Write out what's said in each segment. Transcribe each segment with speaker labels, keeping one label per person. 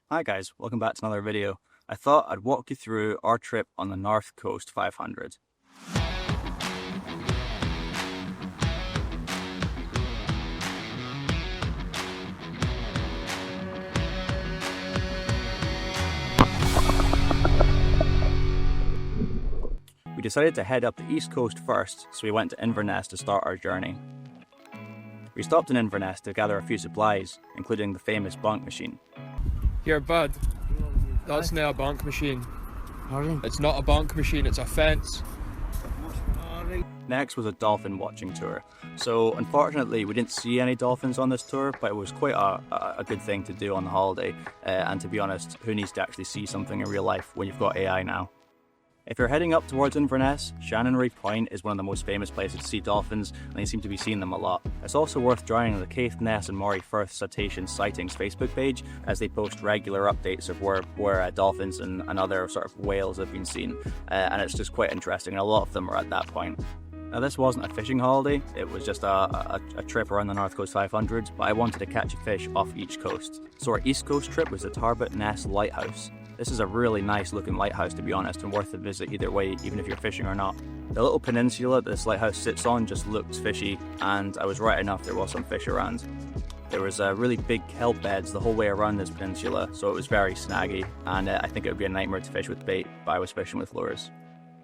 Speaker 1: Hi guys, welcome back to another video. I thought I'd walk you through our trip on the North Coast 500. We decided to head up the east coast first, so we went to Inverness to start our journey. We stopped in Inverness to gather a few supplies, including the famous bonk machine.
Speaker 2: Here, bud, that's not a bonk machine.
Speaker 3: Pardon?
Speaker 2: It's not a bonk machine, it's a fence.
Speaker 1: Next was a dolphin watching tour. So unfortunately we didn't see any dolphins on this tour, but it was quite a good thing to do on the holiday. And to be honest, who needs to actually see something in real life when you've got AI now? If you're heading up towards Inverness, Shannonry Point is one of the most famous places to see dolphins, and you seem to be seeing them a lot. It's also worth joining the Caithness and Moray Firth Cetacean Sightings Facebook page, as they post regular updates of where dolphins and other sort of whales have been seen, and it's just quite interesting, and a lot of them are at that point. Now this wasn't a fishing holiday, it was just a trip around the North Coast 500, but I wanted to catch a fish off each coast. So our East Coast trip was the Tarbot Ness Lighthouse. This is a really nice looking lighthouse, to be honest, and worth a visit either way, even if you're fishing or not. The little peninsula that this lighthouse sits on just looked fishy, and I was right enough, there was some fish around. There was really big kelp beds the whole way around this peninsula, so it was very snaggy, and I think it would be a nightmare to fish with bait, but I was fishing with lures.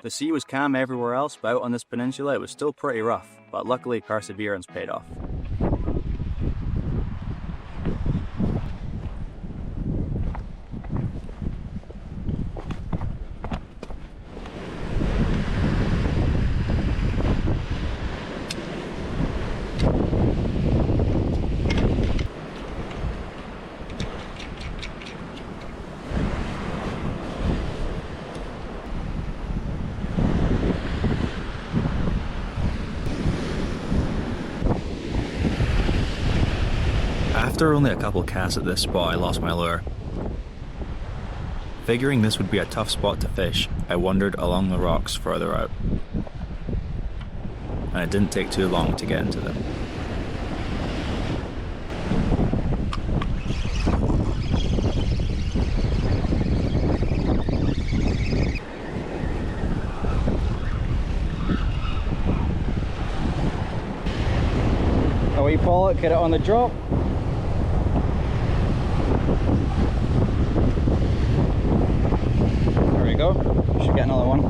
Speaker 1: The sea was calm everywhere else, but out on this peninsula it was still pretty rough, but luckily perseverance paid off. After only a couple casts at this spot, I lost my lure. Figuring this would be a tough spot to fish, I wandered along the rocks further out. And it didn't take too long to get into them. A wee pollock, get it on the drop. There we go, should get another one.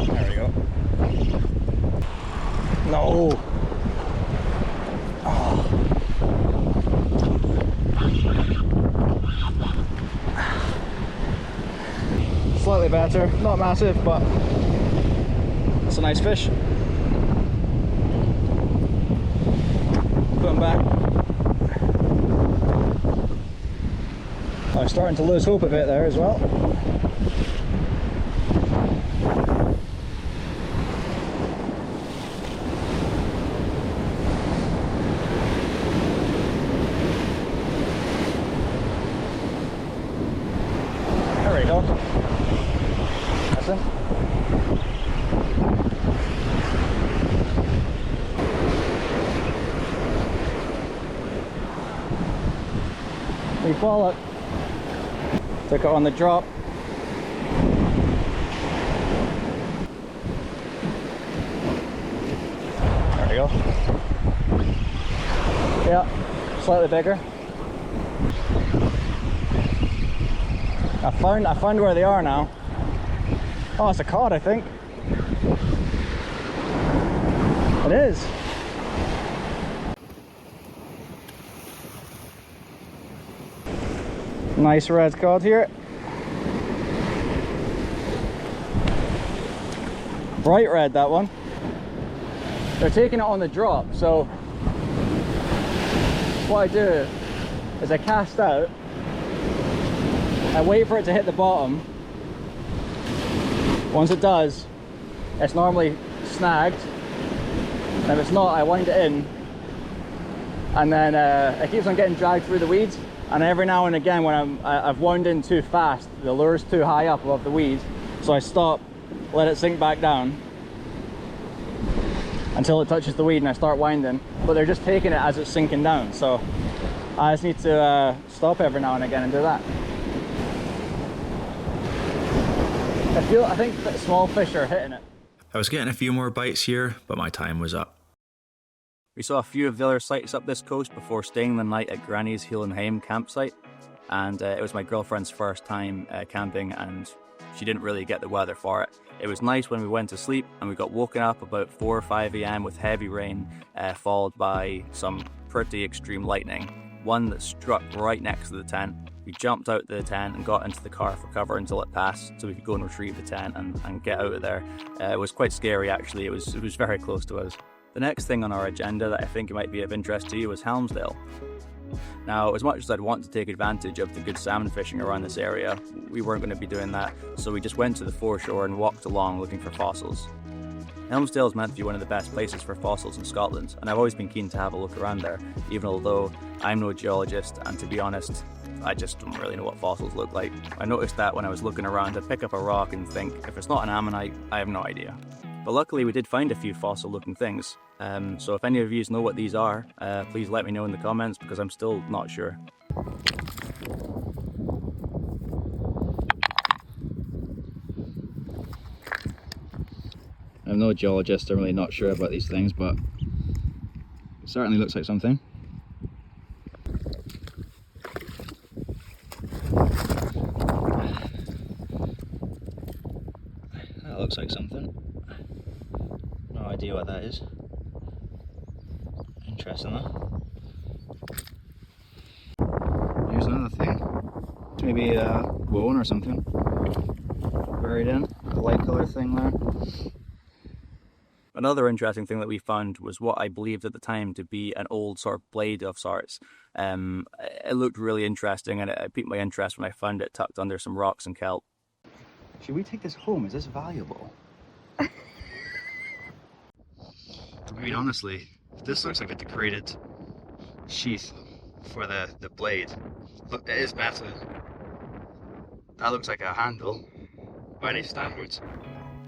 Speaker 1: There we go. No! Slightly better, not massive, but it's a nice fish. Put him back. I'm starting to lose hope a bit there as well. There we go. That's him. We follow it. Took it on the drop. There we go. Yeah, slightly bigger. I found where they are now. Oh, it's a cod, I think. It is. Nice red cod here. Bright red, that one. They're taking it on the drop, so what I do is I cast out, I wait for it to hit the bottom. Once it does, it's normally snagged, and if it's not, I wind it in and then it keeps on getting dragged through the weeds. And every now and again, when I've wound in too fast, the lure's too high up above the weeds, so I stop, let it sink back down until it touches the weed, and I start winding. But they're just taking it as it's sinking down, so I just need to stop every now and again and do that. I think small fish are hitting it.
Speaker 3: I was getting a few more bites here, but my time was up.
Speaker 1: We saw a few of the other sites up this coast before staying the night at Grannies Hame campsite, and it was my girlfriend's first time camping, and she didn't really get the weather for it. It was nice when we went to sleep, and we got woken up about 4 or 5 a.m. with heavy rain, followed by some pretty extreme lightning, one that struck right next to the tent. We jumped out the tent and got into the car for cover until it passed, so we could go and retrieve the tent and get out of there. It was quite scary, actually. It was very close to us. The next thing on our agenda that I think might be of interest to you was Helmsdale. Now, as much as I'd want to take advantage of the good salmon fishing around this area, we weren't going to be doing that, so we just went to the foreshore and walked along looking for fossils. Helmsdale is meant to be one of the best places for fossils in Scotland, and I've always been keen to have a look around there, even although I'm no geologist, and to be honest, I just don't really know what fossils look like. I noticed that when I was looking around, I'd pick up a rock and think, if it's not an ammonite, I have no idea. But luckily we did find a few fossil looking things, so if any of you know what these are, please let me know in the comments, because I'm still not sure. I'm no geologist, I'm really not sure about these things, but it certainly looks like something. That looks like something. No idea what that is. Interesting though. Here's another thing. Maybe a bone or something. Buried in. A light colour thing there. Another interesting thing that we found was what I believed at the time to be an old sort of blade of sorts. It looked really interesting, and it piqued my interest when I found it tucked under some rocks and kelp. Should we take this home? Is this valuable? I mean, honestly, this looks like a decorated sheath for the blade. Look, it is metal. That looks like a handle by any standards.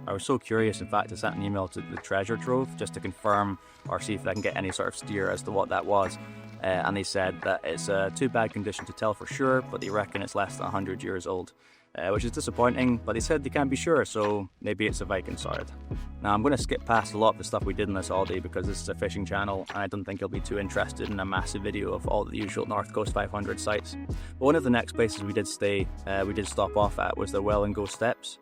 Speaker 1: I was so curious, in fact, I sent an email to the treasure trove just to confirm or see if I can get any sort of steer as to what that was. And they said that it's too bad condition to tell for sure, but they reckon it's less than 100 years old. Which is disappointing, but they said they can't be sure, so maybe it's a Viking sword. Now I'm going to skip past a lot of the stuff we did in this holiday because this is a fishing channel and I don't think you'll be too interested in a massive video of all the usual North Coast 500 sites. But one of the next places we did stop off at was the Whaligoe Steps.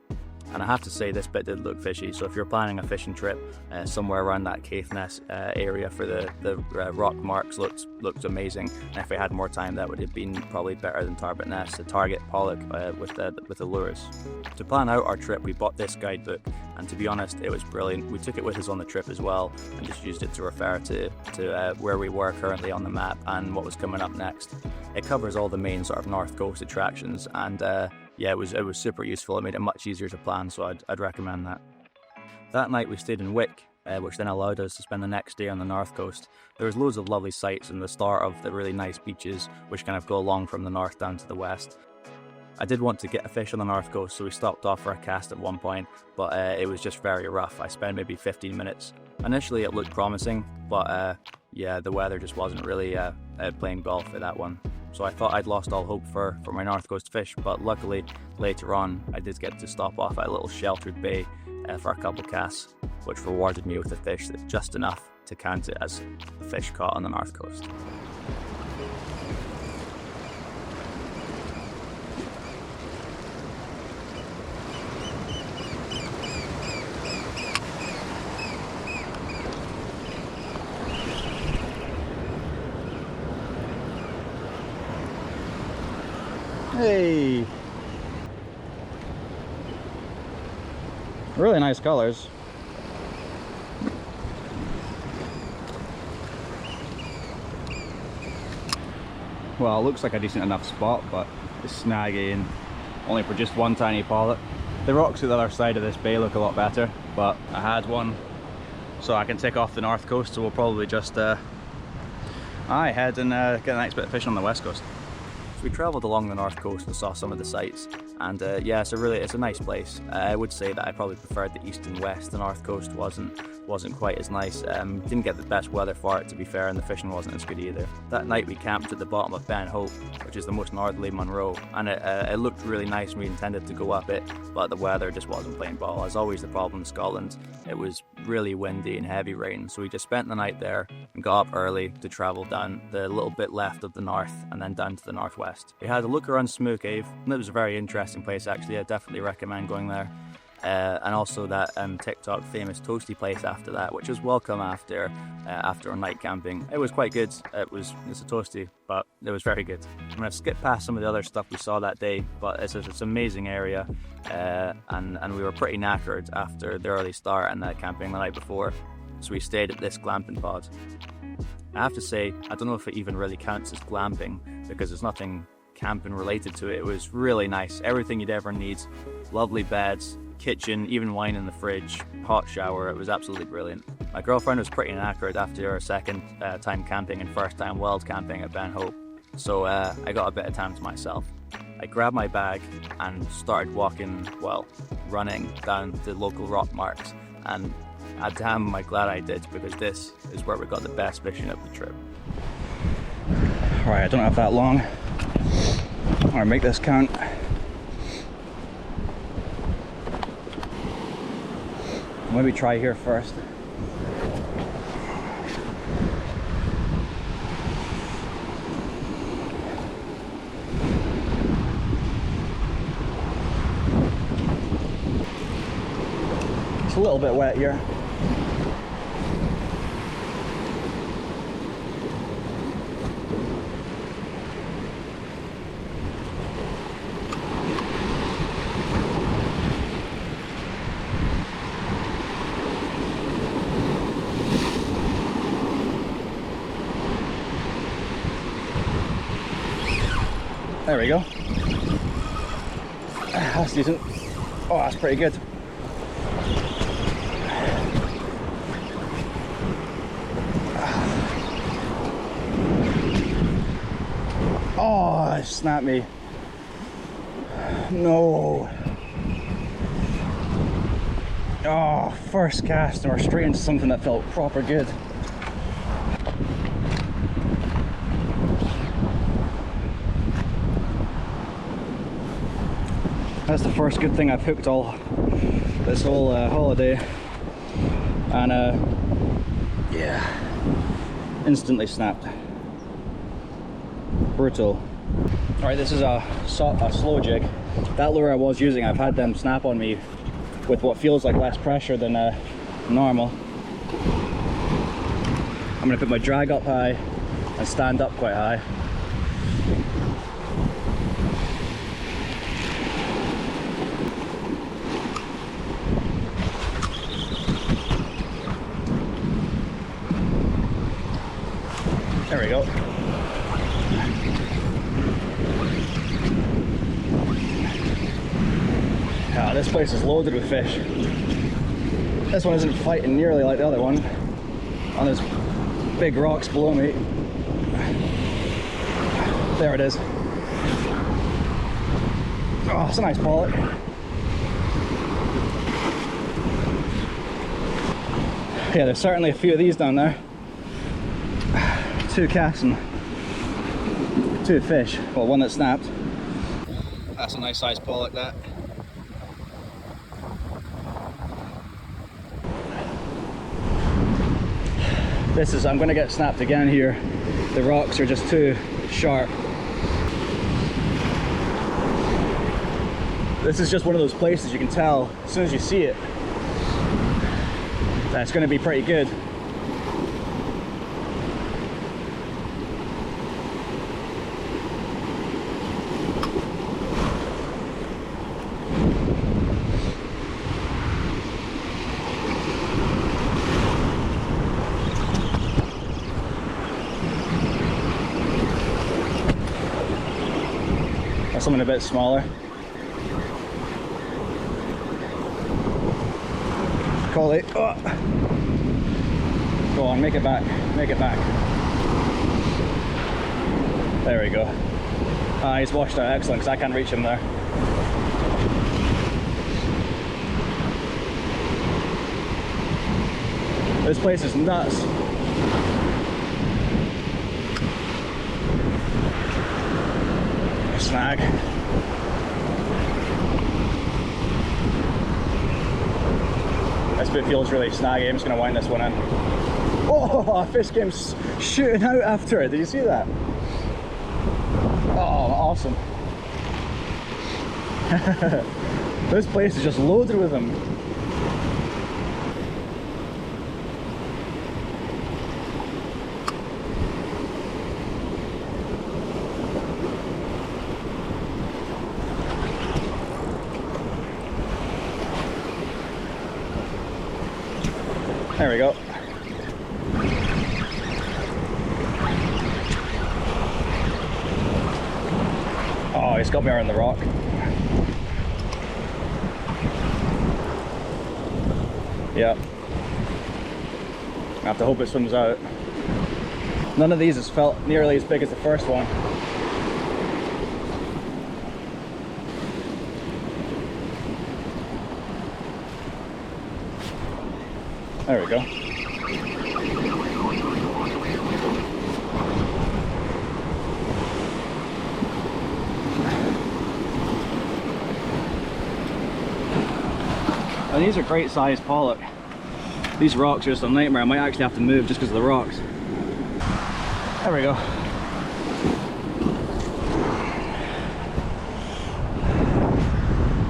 Speaker 1: And I have to say, this bit did look fishy, so if you're planning a fishing trip somewhere around that Caithness area for the rock marks looked amazing. And if I had more time, that would have been probably better than Tarbot Ness to target pollock with the lures. To plan out our trip, we bought this guidebook, and to be honest, it was brilliant. We took it with us on the trip as well, and just used it to refer to where we were currently on the map and what was coming up next. It covers all the main sort of North Coast attractions, and yeah, it was super useful. It made it much easier to plan, so I'd recommend that. That night we stayed in Wick, which then allowed us to spend the next day on the North Coast. There was loads of lovely sights and the start of the really nice beaches, which kind of go along from the north down to the west. I did want to get a fish on the North Coast, so we stopped off for a cast at one point, but it was just very rough. I spent maybe 15 minutes. Initially it looked promising, but yeah, the weather just wasn't really playing ball for that one. So I thought I'd lost all hope for my North Coast fish, but luckily later on I did get to stop off at a little sheltered bay for a couple casts, which rewarded me with a fish that's just enough to count it as a fish caught on the North Coast. Hey! Really nice colors. Well, it looks like a decent enough spot, but it's snaggy and only for just one tiny pollock. The rocks at the other side of this bay look a lot better, but I had one so I can tick off the North Coast, so we'll probably just I'm I head and get a nice bit of fishing on the west coast. So we travelled along the north coast and saw some of the sights, and yeah, it's a nice place. I would say that I probably preferred the east and west. The north coast wasn't quite as nice. Didn't get the best weather for it, to be fair, and the fishing wasn't as good either. That night we camped at the bottom of Ben Hope, which is the most northerly Munro, and it looked really nice, and we intended to go up it, but the weather just wasn't playing ball. As always, the problem in Scotland, it was really windy and heavy rain, so we just spent the night there and got up early to travel down the little bit left of the north and then down to the northwest. We had a look around Smoo Cave, and it was a very interesting place actually. I definitely recommend going there. And also that TikTok famous toasty place after that, which was welcome after our night camping. It was quite good. It's a toasty, but it was very good. I'm gonna skip past some of the other stuff we saw that day, but it's an amazing area, and we were pretty knackered after the early start and camping the night before, so we stayed at this glamping pod. I have to say, I don't know if it even really counts as glamping because there's nothing camping related to it. It was really nice, everything you'd ever need. Lovely beds, kitchen, even wine in the fridge, hot shower. It was absolutely brilliant. My girlfriend was pretty knackered after her second time camping and first time wild camping at Ben Hope, so I got a bit of time to myself. I grabbed my bag and started running down the local rock marks, and damn am I glad I did, because this is where we got the best fishing of the trip. Alright, I don't have that long. Alright, make this count. Maybe try here first. It's a little bit wet here. There we go. That's decent. Oh, that's pretty good. Oh, it snapped me. No. Oh, first cast and we're straight into something that felt proper good. That's the first good thing I've hooked all this whole holiday, and yeah, instantly snapped. Brutal. Alright, this is a slow jig. That lure I was using, I've had them snap on me with what feels like less pressure than normal. I'm going to put my drag up high and stand up quite high. There we go. Yeah, this place is loaded with fish. This one isn't fighting nearly like the other one. On those big rocks below me. There it is. Oh, it's a nice pollock. Yeah, there's certainly a few of these down there. 2 casts and 2 fish. Well, one that snapped. That's a nice sized pollock, that. I'm going to get snapped again here. The rocks are just too sharp. This is just one of those places you can tell as soon as you see it that it's going to be pretty good. Something a bit smaller. Call it. Oh. Go on, make it back. Make it back. There we go. Ah, he's washed out, excellent, because I can't reach him there. This place is nuts. Snag. This bit feels really snaggy. I'm just going to wind this one in. Oh, a fish came shooting out after it. Did you see that? Oh, awesome. This place is just loaded with them. There we go. Oh, he's got me around the rock. Yeah. I have to hope it swims out. None of these has felt nearly as big as the first one. There we go. And these are great sized pollock. These rocks are just a nightmare. I might actually have to move just because of the rocks. There we go.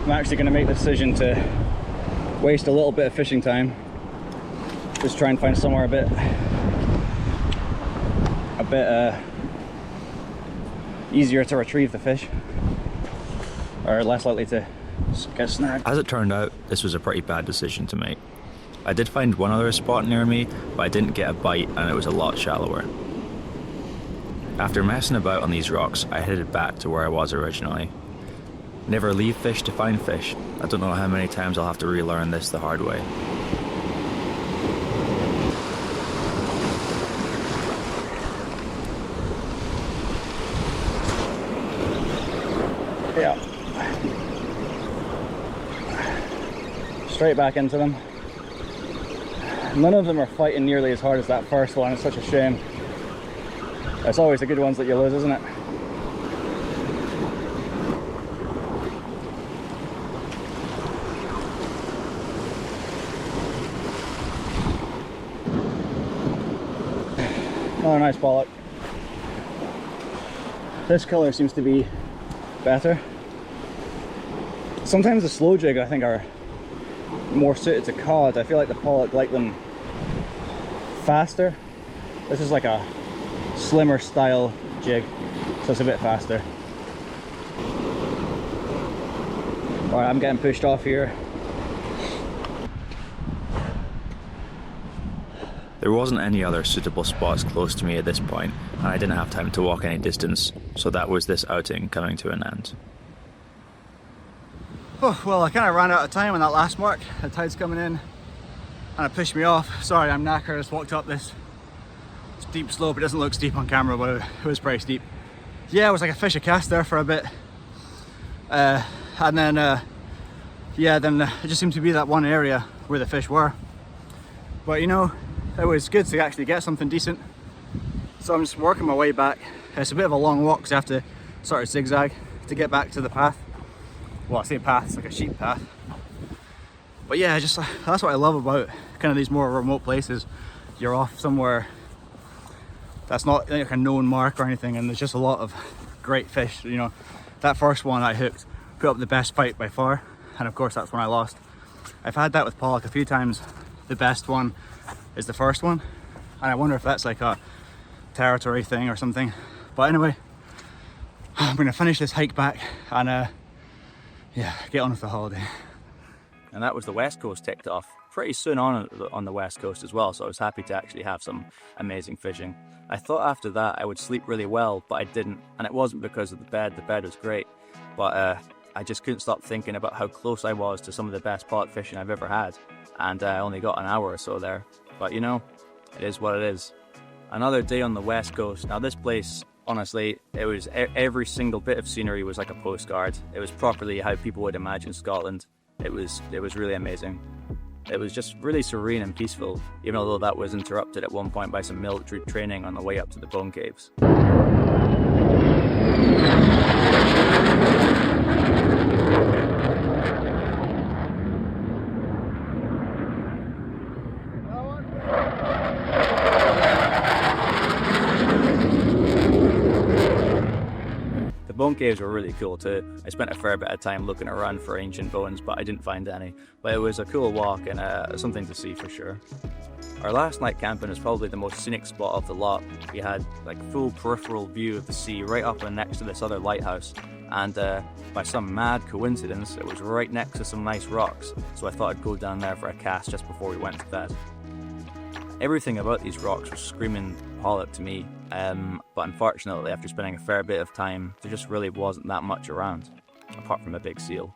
Speaker 1: I'm actually going to make the decision to waste a little bit of fishing time. Just try and find somewhere a bit easier to retrieve the fish, or less likely to get snagged.
Speaker 3: As it turned out, this was a pretty bad decision to make. I did find one other spot near me, but I didn't get a bite and it was a lot shallower. After messing about on these rocks, I headed back to where I was originally. Never leave fish to find fish. I don't know how many times I'll have to relearn this the hard way.
Speaker 1: Yeah. Straight back into them. None of them are fighting nearly as hard as that first one. It's such a shame. It's always the good ones that you lose, isn't it? Another nice pollock. This colour seems to be better. Sometimes the slow jig I think are more suited to cod. I feel like the pollock like them faster. This is like a slimmer style jig, so it's a bit faster. Alright, I'm getting pushed off here.
Speaker 3: There wasn't any other suitable spots close to me at this point, and I didn't have time to walk any distance, so that was this outing coming to an end.
Speaker 1: Oh, well, I kind of ran out of time on that last mark. The tide's coming in and it pushed me off. Sorry, I'm knackered. I just walked up this steep slope. It doesn't look steep on camera, but it was pretty steep. Yeah, it was like a fish a cast there for a bit. And then it just seemed to be that one area where the fish were. But you know, it was good to actually get something decent. So I'm just working my way back. It's a bit of a long walk because I have to sort of zigzag to get back to the path. Well, I say path, it's like a sheep path. But yeah, just that's what I love about kind of these more remote places. You're off somewhere that's not like a known mark or anything, and there's just a lot of great fish. You know, that first one I hooked put up the best fight by far, and of course that's when I lost. I've had that with pollock a few times. The best one is the first one, and I wonder if that's like a territory thing or something. But anyway, I'm gonna finish this hike back and yeah, get on with the holiday. And that was the west coast ticked off pretty soon on the west coast as well, so I was happy to actually have some amazing fishing. I thought after that I would sleep really well, but I didn't, and it wasn't because of the bed was great, but I just couldn't stop thinking about how close I was to some of the best pollock fishing I've ever had, and I only got an hour or so there. But you know, it is what it is. Another day on the west coast. Now this place Honestly, it was every single bit of scenery was like a postcard. It was properly how people would imagine Scotland. It was really amazing. It was just really serene and peaceful, even although that was interrupted at one point by some military training on the way up to the Bone Caves. The Bone Caves were really cool too. I spent a fair bit of time looking around for ancient bones, but I didn't find any. But it was a cool walk and something to see for sure. Our last night camping was probably the most scenic spot of the lot. We had like full peripheral view of the sea right up and next to this other lighthouse, and by some mad coincidence it was right next to some nice rocks, so I thought I'd go down there for a cast just before we went to bed. Everything about these rocks was screaming pollock to me, but unfortunately after spending a fair bit of time there just really wasn't that much around, apart from a big seal.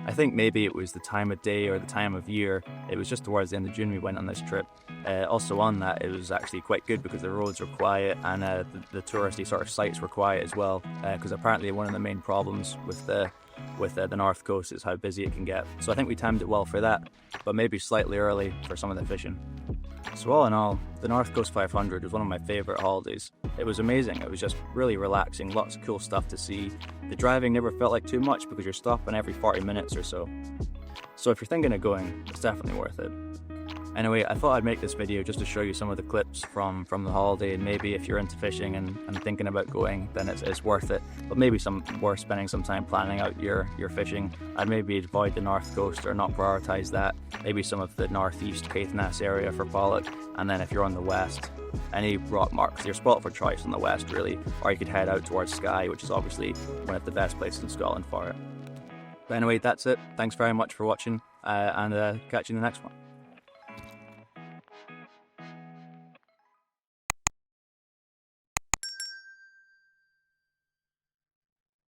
Speaker 1: I think maybe it was the time of day or the time of year. It was just towards the end of June we went on this trip. Also on that, it was actually quite good because the roads were quiet and the touristy sort of sites were quiet as well, because apparently one of the main problems with the North Coast is how busy it can get. So I think we timed it well for that, but maybe slightly early for some of the fishing. So all in all, the North Coast 500 was one of my favourite holidays. It was amazing, it was just really relaxing, lots of cool stuff to see. The driving never felt like too much because you're stopping every 40 minutes or so. So if you're thinking of going, it's definitely worth it. Anyway, I thought I'd make this video just to show you some of the clips from the holiday, and maybe if you're into fishing and thinking about going, then it's worth it. But maybe worth spending some time planning out your fishing. I'd maybe avoid the North Coast or not prioritise that. Maybe some of the northeast Caithness area for pollock, and then if you're on the west, any rock marks, your spot for choice on the west really, or you could head out towards Skye, which is obviously one of the best places in Scotland for it. But anyway, that's it. Thanks very much for watching, and catch you in the next one.